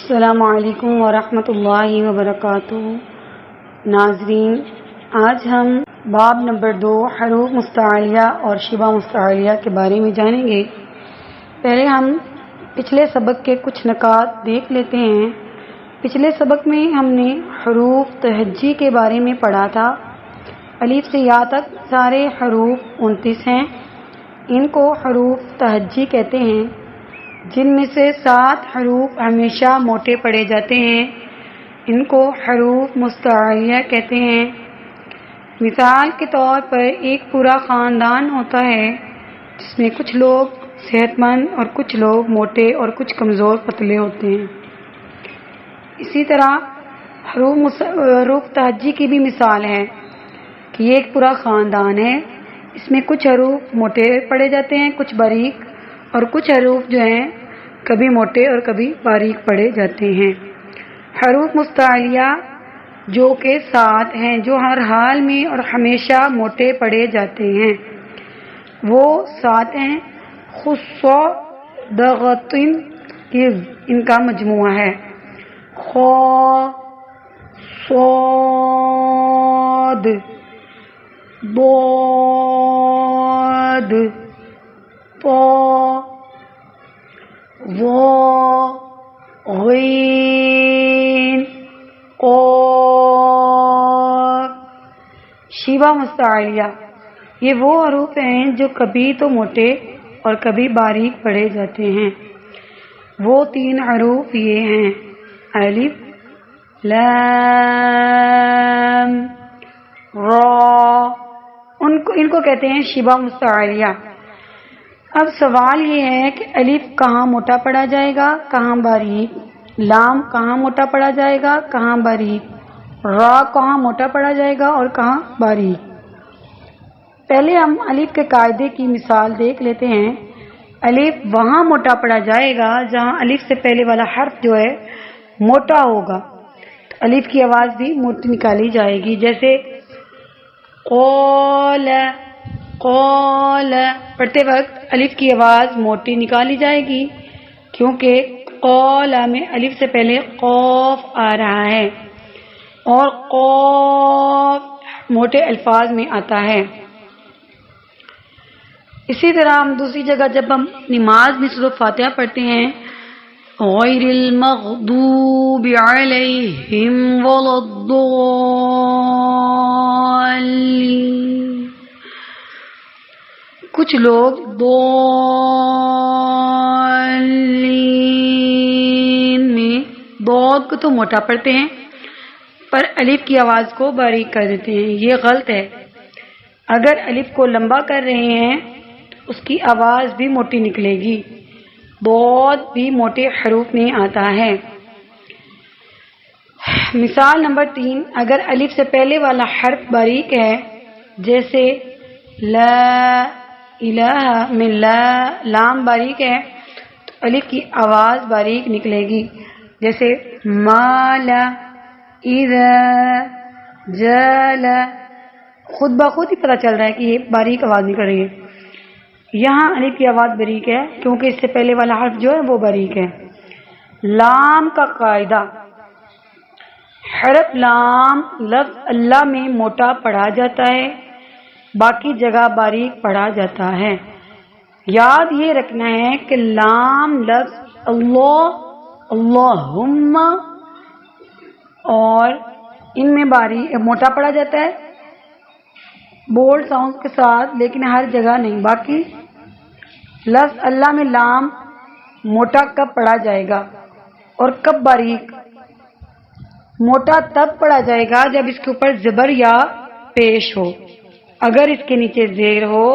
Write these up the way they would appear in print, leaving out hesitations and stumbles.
السلام علیکم ورحمۃ اللہ وبرکاتہ۔ ناظرین، آج ہم باب نمبر 2 حروف مستعلیہ اور شبہ مستعلیہ کے بارے میں جانیں گے۔ پہلے ہم پچھلے سبق کے کچھ نکات دیکھ لیتے ہیں۔ پچھلے سبق میں ہم نے حروف تہجی کے بارے میں پڑھا تھا۔ الف سے یا تک سارے حروف 29 ہیں۔ ان کو حروف تہجی کہتے ہیں، جن میں سے 7 حروف ہمیشہ موٹے پڑے جاتے ہیں۔ ان کو حروف مستعلیہ کہتے ہیں۔ مثال کے طور پر ایک پورا خاندان ہوتا ہے جس میں کچھ لوگ صحت مند اور کچھ لوگ موٹے اور کچھ کمزور پتلے ہوتے ہیں۔ اسی طرح حروف تہجی کی بھی مثال ہے کہ یہ ایک پورا خاندان ہے، اس میں کچھ حروف موٹے پڑے جاتے ہیں، کچھ باریک، اور کچھ حروف جو ہیں کبھی موٹے اور کبھی باریک پڑے جاتے ہیں۔ حروف مستعلیہ جو کہ 7 ہیں، جو ہر حال میں اور ہمیشہ موٹے پڑے جاتے ہیں، وہ 7 ہیں۔ خصو دغتن ان کا مجموعہ ہے۔ خو، صاد، ضاد، طا، ظا، غین، قاف۔ شبہ مستعلیہ یہ وہ حروف ہیں جو کبھی تو موٹے اور کبھی باریک پڑے جاتے ہیں۔ وہ 3 حروف یہ ہیں: الف، لام، را۔ ان کو کہتے ہیں شبہ مستعلیہ۔ اب سوال یہ ہے کہ الف کہاں موٹا پڑا جائے گا، کہاں باریک؟ لام کہاں موٹا پڑا جائے گا، کہاں باریک؟ را کہاں موٹا پڑا جائے گا اور کہاں باریک؟ پہلے ہم الف کے قاعدے کی مثال دیکھ لیتے ہیں۔ الف وہاں موٹا پڑا جائے گا جہاں الف سے پہلے والا حرف جو ہے موٹا ہوگا، تو الف کی آواز بھی موٹی نکالی جائے گی۔ جیسے قول، قول پڑھتے وقت الف کی آواز موٹی نکالی جائے گی، کیونکہ قول میں الف سے پہلے قاف آ رہا ہے، اور قاف موٹے الفاظ میں آتا ہے۔ اسی طرح ہم دوسری جگہ جب ہم نماز میں سورۃ فاتحہ پڑھتے ہیں، غیر المغضوب علیہم ولا الضالین، کچھ لوگ ضالین میں ضاد کو تو موٹا پڑھتے ہیں پر الف کی آواز کو باریک کر دیتے ہیں، یہ غلط ہے۔ اگر الف کو لمبا کر رہے ہیں تو اس کی آواز بھی موٹی نکلے گی۔ ضاد بھی موٹے حروف میں آتا ہے۔ مثال نمبر 3، اگر الف سے پہلے والا حرف باریک ہے، جیسے لا الہ میں لا، لام باریک ہے تو الف کی آواز باریک نکلے گی۔ جیسے مالا، اذا، جالا، خود بخود ہی پتہ چل رہا ہے کہ یہ باریک آواز نکل رہی ہے۔ یہاں الف کی آواز باریک ہے کیونکہ اس سے پہلے والا حرف جو ہے وہ باریک ہے۔ لام کا قاعدہ، حرف لام لفظ اللہ میں موٹا پڑھا جاتا ہے، باقی جگہ باریک پڑھا جاتا ہے۔ یاد یہ رکھنا ہے کہ لام لفظ اللہ، اللہم اور ان میں باریک موٹا پڑھا جاتا ہے بولڈ ساؤنڈ کے ساتھ، لیکن ہر جگہ نہیں۔ باقی لفظ اللہ میں لام موٹا کب پڑھا جائے گا اور کب باریک؟ موٹا تب پڑھا جائے گا جب اس کے اوپر زبر یا پیش ہو۔ اگر اس کے نیچے زیر ہو،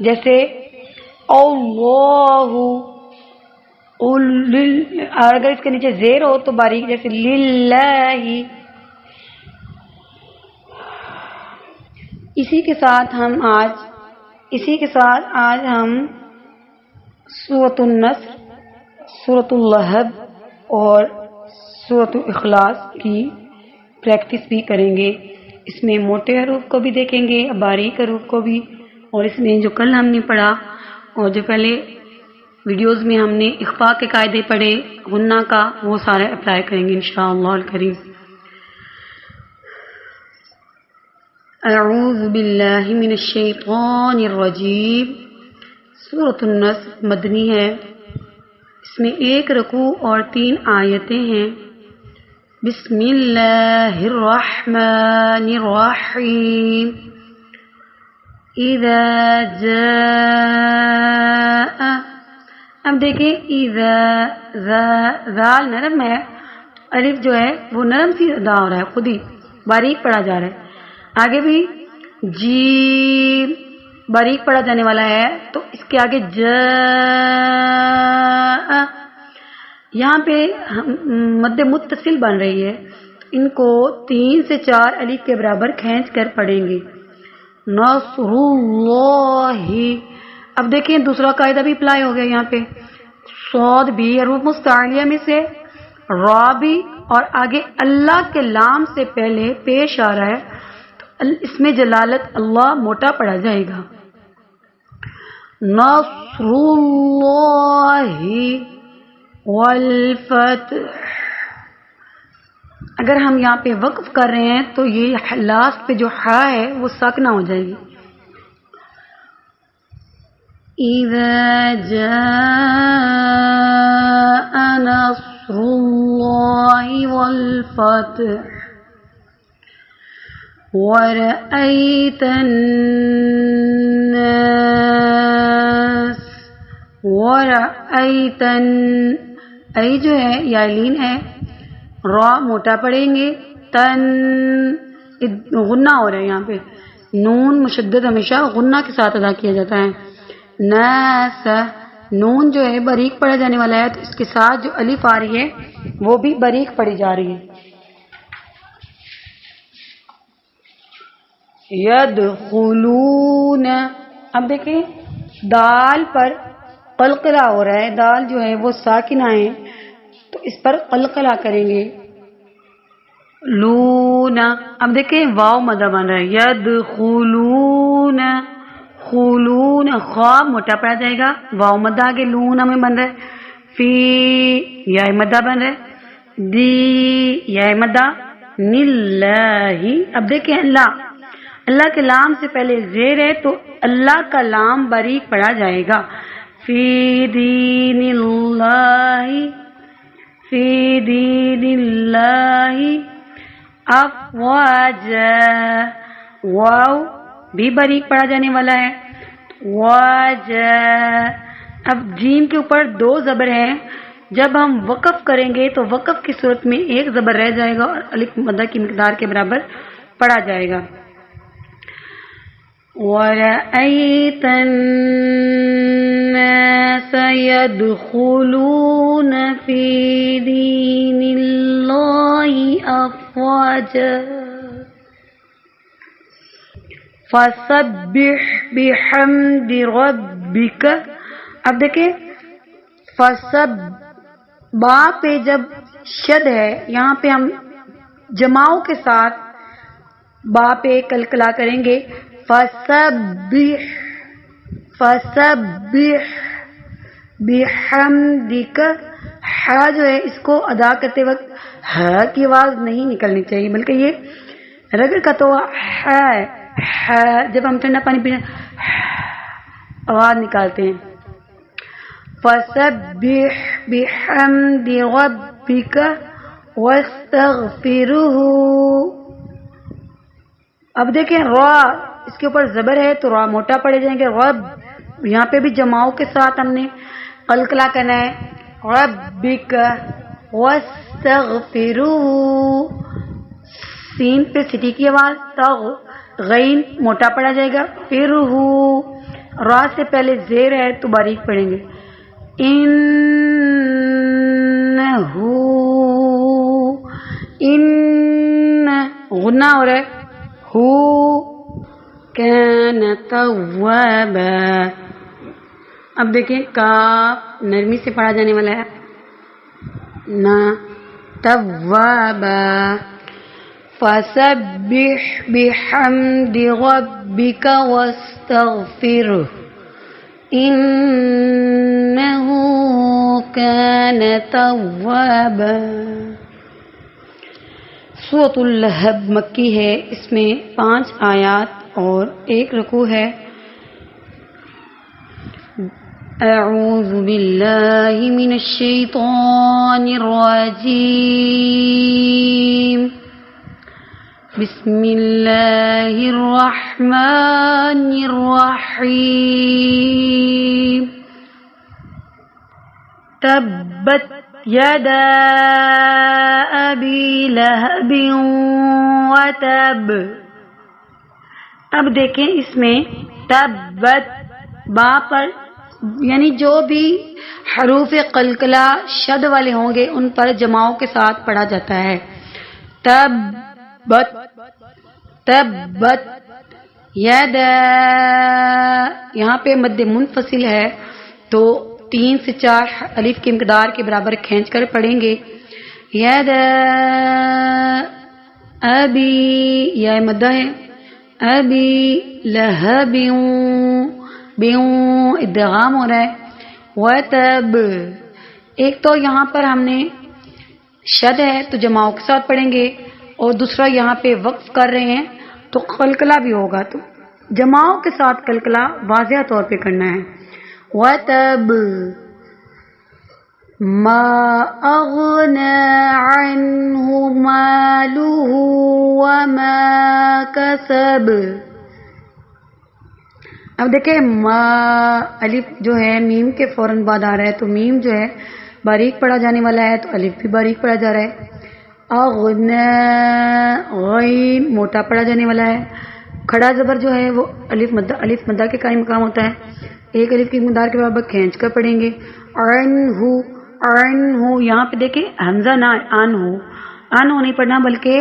جیسے اللہ، اگر اس کے نیچے زیر ہو تو باریک، جیسے للہ۔ اسی کے ساتھ آج ہم سورۃ النصر، سورۃ اللہب اور سورۃ الاخلاص کی پریکٹس بھی کریں گے۔ اس میں موٹے حروف کو بھی دیکھیں گے، باریک حروف کو بھی، اور اس میں جو کل ہم نے پڑھا اور جو پہلے ویڈیوز میں ہم نے اخفاء کے قاعدے پڑھے، غنہ کا، وہ سارے اپلائی کریں گے انشاءاللہ الکریم۔ اعوذ باللہ من الشیطان الرجیم۔ سورۃ النصر مدنی ہے، اس میں 1 رکوع اور 3 آیتیں ہیں۔ بسم اللہ الرحمن الرحیم۔ اذا جاء، اب دیکھیں اذا، ذال نرم ہے، الف جو ہے وہ نرم سی ادا ہو رہا ہے، خود ہی باریک پڑھا جا رہا ہے۔ آگے بھی جیم باریک پڑھا جانے والا ہے، تو اس کے آگے جاء، یہاں پہ مد متصل بن رہی ہے، ان کو 3 سے 4 الف کے برابر کھینچ کر پڑھیں گے۔ نصر اللہ، اب دیکھیں دوسرا قاعدہ بھی اپلائی ہو گیا یہاں پہ۔ صاد بھی حروف مستعلیہ میں سے، را بھی، اور آگے اللہ کے لام سے پہلے پیش آ رہا ہے، تو اس میں جلالت اللہ موٹا پڑا جائے گا۔ نصر اللہ والفتح، اگر ہم یہاں پہ وقف کر رہے ہیں تو یہ لاسٹ پہ جو ہا ہے وہ ساکنہ ہو جائے گی۔ اذا جاء نصر اللہ والفتح ورأيت الناس، ورأيت، ای جو ہے یا لین ہے، را موٹا پڑھیں گے، تن غنہ ہو رہا ہے یہاں پہ، نون مشدد ہمیشہ غنہ کے ساتھ ادا کیا جاتا ہے۔ ناس، نون جو ہے باریک پڑھا جانے والا ہے، تو اس کے ساتھ جو الف آ رہی ہے وہ بھی باریک پڑھی جا رہی ہے۔ یدخلون، اب دیکھیں دال پر قلقلہ ہو رہا ہے، دال جو ہے وہ ساکنہ ہے، تو اس پر قلقلہ کریں گے۔ لون، اب دیکھیں واو مدہ بن رہا ہے، یدخلون، خلون، خواہ موٹا پڑا جائے گا، واو مدہ آگے لون ہمیں بن رہا ہے۔ فی، یا مدہ بن رہا ہے، دی، یا مدہ، نلہی، اب دیکھیں اللہ، اللہ کے لام سے پہلے زیر ہے تو اللہ کا لام باریک پڑھا جائے گا۔ فی دین اللہ، فی دین اللہ افواجا، واو بھی باریک پڑھا جانے والا ہے، واجا، اب جیم کے اوپر 2 زبر ہیں، جب ہم وقف کریں گے تو وقف کی صورت میں 1 زبر رہ جائے گا اور الف مدہ کی مقدار کے برابر پڑھا جائے گا۔ وَرَأَيْتَ النَّاسَ يَدْخُلُونَ فِي دِينِ اللَّهِ أَفْوَاجًا فَسَبِّحْ بِحَمْدِ رَبِّكَ، اب دیکھیں فسب، با پہ جب شد ہے، یہاں پہ ہم جماؤں کے ساتھ با پہ کلکلا کریں گے۔ فسبح، فسبح بحمدک، ہا جو ہے اس کو ادا کرتے وقت ہا کی آواز نہیں نکلنی چاہیے، بلکہ یہ رگڑ کا تو ہے، جب ہم ٹھنڈا پانی پینے آواز نکالتے ہیں۔ فسبح بحمد ربک واستغفرہ، اب دیکھیں را اس کے اوپر زبر ہے تو را موٹا پڑے جائیں گے، رب، یہاں پہ بھی جماؤں کے ساتھ ہم نے قلقلہ کرنا ہے، ربک واستغفرہ، سین پہ سٹی کی آواز، تغ، غین موٹا پڑا جائے گا، پھر ہو، را سے پہلے زیر ہے تو باریک پڑھیں گے۔ انہو، ان غنہ ہو رہا ہے، ہو کان توابا، اب دیکھیں کاف نرمی سے پڑھا جانے والا ہے، نا توابا، فسبح بحمد ربك واستغفره إنه كان توابا. سورۃ اللہب مکی ہے، اس میں 5 آیات اور 1 رکوع ہے. اعوذ باللہ من الشیطان الرجیم. بسم اللہ الرحمن الرحیم. تبت یدا ابی لہب وتب. اب دیکھیں اس میں تبت با پر یعنی جو بھی حروف قلقلہ شد والے ہوں گے ان پر جماؤں کے ساتھ پڑھا جاتا ہے. تبت تبت یدا، یہاں پہ مد منفصل ہے تو 3 سے 4 الف کی مقدار کے برابر کھینچ کر پڑھیں گے. یدا ابی، یا مدہ ہے، ابی لہب بیوں ادغام ہو رہا ہے. وتب، ایک تو یہاں پر ہم نے شد ہے تو جماؤں کے ساتھ پڑھیں گے، اور دوسرا یہاں پہ وقف کر رہے ہیں تو قلقلہ بھی ہوگا، تو جماؤں کے ساتھ قلقلہ واضح طور پہ کرنا ہے. وتب ما اغنى عنه ماله وما كسب. اب دیکھیں ما الف جو ہے میم کے فوراً بعد آ رہا ہے، تو میم جو ہے باریک پڑھا جانے والا ہے تو الف بھی باریک پڑھا جا رہا ہے. اغنا، غین موٹا پڑھا جانے والا ہے. کھڑا زبر جو ہے وہ الف مدہ کے قائم مقام ہوتا ہے، 1 الف کی مقدار کے برابر کھینچ کر پڑھیں گے. عنہ، عنہ یہاں پہ دیکھیں حمزہ نہ عنہ نہیں پڑھنا بلکہ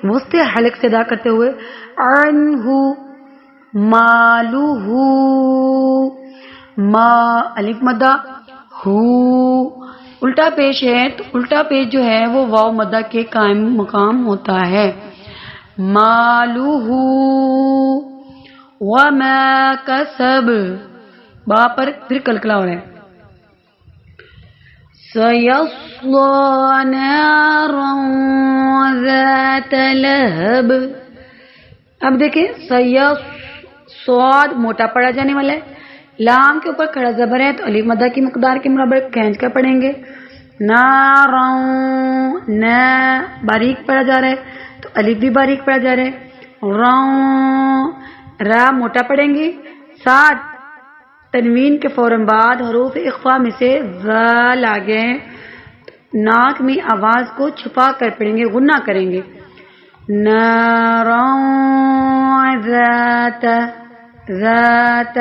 وسط حلق سے ادا کرتے ہوئے عنہ. مالہ، ما الف مدہ، ہو الٹا پیش ہے تو الٹا پیش جو ہے وہ واو مدہ کے قائم مقام ہوتا ہے. مالہ وما کسب، با پر پھر قلقلہ ہو رہا ہے. سیصلی نارا ذات لہب. اب دیکھیں صاد موٹا پڑھا جانے والا ہے، لام کے اوپر کھڑا زبر ہے تو الف مدہ کی مقدار کے برابر کھینچ کر پڑھیں گے. نارا، نا باریک پڑھا جا رہا ہے تو الف بھی باریک پڑھا جا رہا ہے. را موٹا پڑھیں گے. ساتھ تنوین کے فوراً بعد حروف اخفا میں سے ذال آگے ہیں، ناک میں آواز کو چھپا کر پڑھیں گے، غنہ کریں گے. نارا ذات، ذات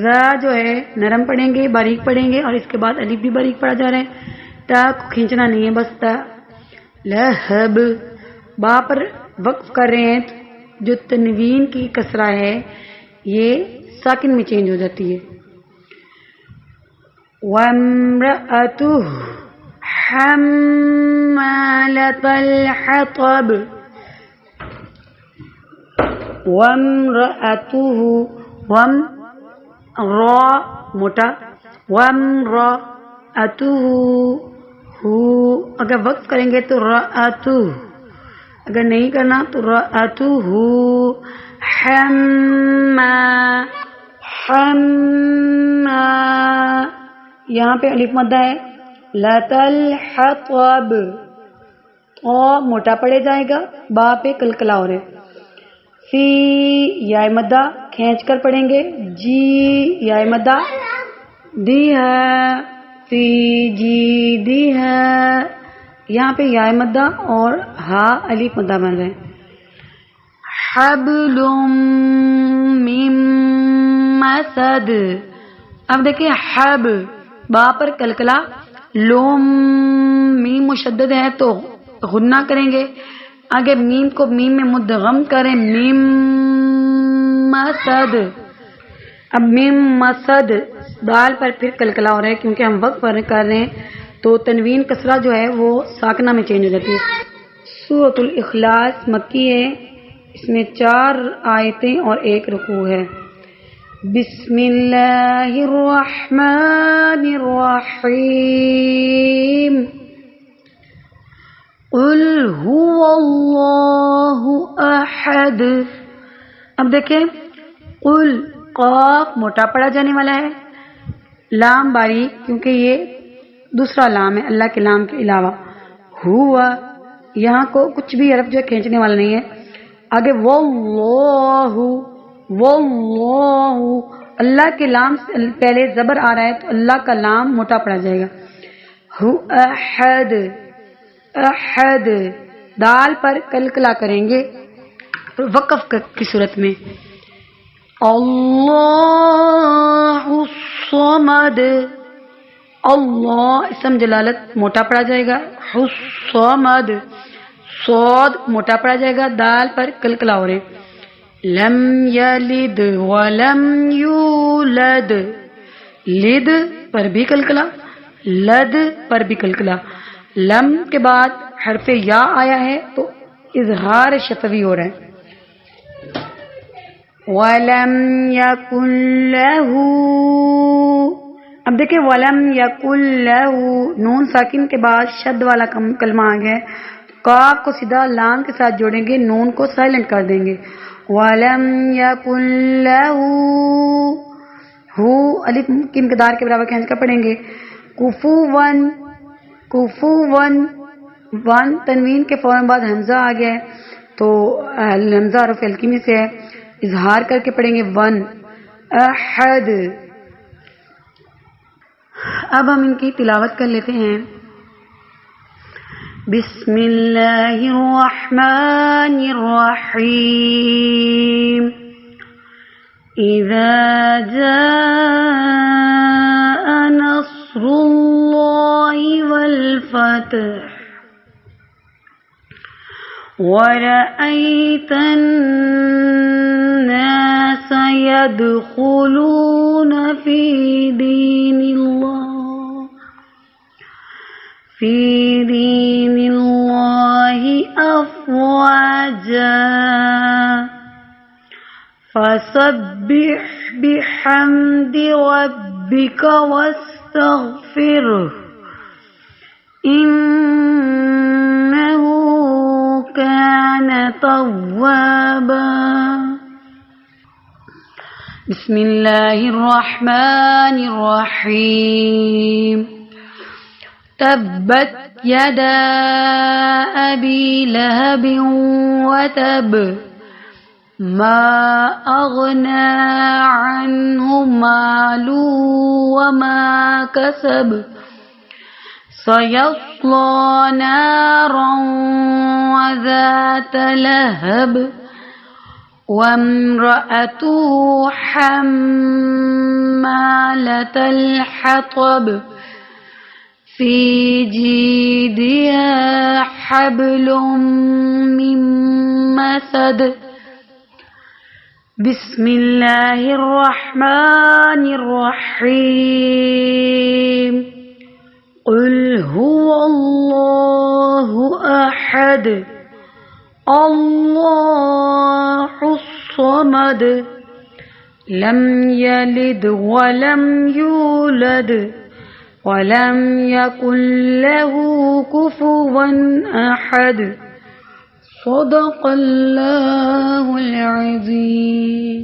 ذا جو ہے نرم پڑھیں گے، باریک پڑھیں گے، اور اس کے بعد الف بھی باریک پڑھا جا رہا ہے. تا کو کھینچنا نہیں ہے، بس تا. لہب، با پر وقف کر رہے ہیں، جو تنوین کی کسرہ ہے یہ ساکن میں چینج ہو جاتی ہے. وامرأتہ حمالۃ الحطب. وامرأتہ، وم را موٹا، وامرأتہ ہو اگر وقف کریں گے تو رأتہ، اگر نہیں کرنا تو رأتہ حما. حما یہاں پہ الف مدہ ہے. لۃ الحطب، تو موٹا پڑے جائے گا، با پہ قلقلہ ہو رہے. فی یا مدہ کھینچ کر پڑھیں گے. جی یا مدہ، دی ہے، فی جی دی ہے، یہاں پہ یا مدہ اور ہا الف مدہ بن رہے ہیں. حبل من مسد. اب دیکھیں حب، با پر قلقلہ، لوم میم مشدد ہے تو غنہ کریں گے. آگے میم کو میم میں مدغم کریں، میم مسد. اب میم مسد دال پر پھر قلقلہ ہو رہا ہے کیونکہ ہم وقف کر رہے ہیں تو تنوین کسرہ جو ہے وہ ساکنہ میں چینج ہو جاتی ہے. سورۃ الاخلاص مکی ہے، اس میں 4 آیتیں اور 1 رکوع ہے. بسم اللہ الرحمن الرحیم قل هو اللہ احد. اب دیکھیں قل قاف موٹا پڑا جانے والا ہے، لام باریک کیونکہ یہ دوسرا لام ہے اللہ کے لام کے علاوہ. ہوا یہاں کو کچھ بھی حرف جو ہے کھینچنے والا نہیں ہے. آگے واللہ واللہ اللہ کے لام سے پہلے زبر آ رہا ہے تو اللہ کا لام موٹا پڑا جائے گا. ہو احد احد دال پر کلکلا کریں گے وقف کی صورت میں. اللہ الصمد اللہ اسم جلالت موٹا پڑا جائے گا. الصمد صاد موٹا پڑا جائے گا، دال پر کلکلا ہو رہے. لم یلد ولم یولد لد پر بھی کلکلا، لد پر بھی کلکلا. لم کے بعد حرف یا آیا ہے تو اظہار شفوی ہو رہا ہے. وَلَمْ يَكُنْ لَهُ. اب دیکھیں وَلَمْ يَكُنْ لَهُ نون ساکن کے بعد شد والا کلمہ آ گیا ہے. کاف کو سیدھا لام کے ساتھ جوڑیں گے، نون کو سائلنٹ کر دیں گے. وَلَمْ يَكُنْ لَهُ ہو الف کی مقدار کے برابر کھینچ کر پڑھیں گے. کفوًا کفوًا ون تنوین کے فوراً بعد حمزہ آ گیا ہے تو حمزہ حرف حلقی میں سے ہے، اظہار کر کے پڑھیں گے ون. احد. اب ہم ان کی تلاوت کر لیتے ہیں. بسم اللہ الرحمن الرحیم. اذا جاء نصر اللہ والفتح وَرَأَيْتَ النَّاسَ يَدْخُلُونَ فِي دِينِ اللَّهِ أَفْوَاجًا فَسَبِّحْ بِحَمْدِ رَبِّكَ وَاسْتَغْفِرْهُ إِنَّهُ كان توابا. بسم اللہ الرحمن الرحیم. تبت یدا ابی لہب وتب ما اغنى عنه ماله وما كسب سيصلى نارا وذات لهب وامرأته حمالة الحطب في جيدها حبل من مسد. بسم اللہ الرحمن الرحیم. قل هو اللہ احد اللہ الصمد لم یلد ولم یولد ولم یکن له کفوا احد. صدق اللہ العظیم.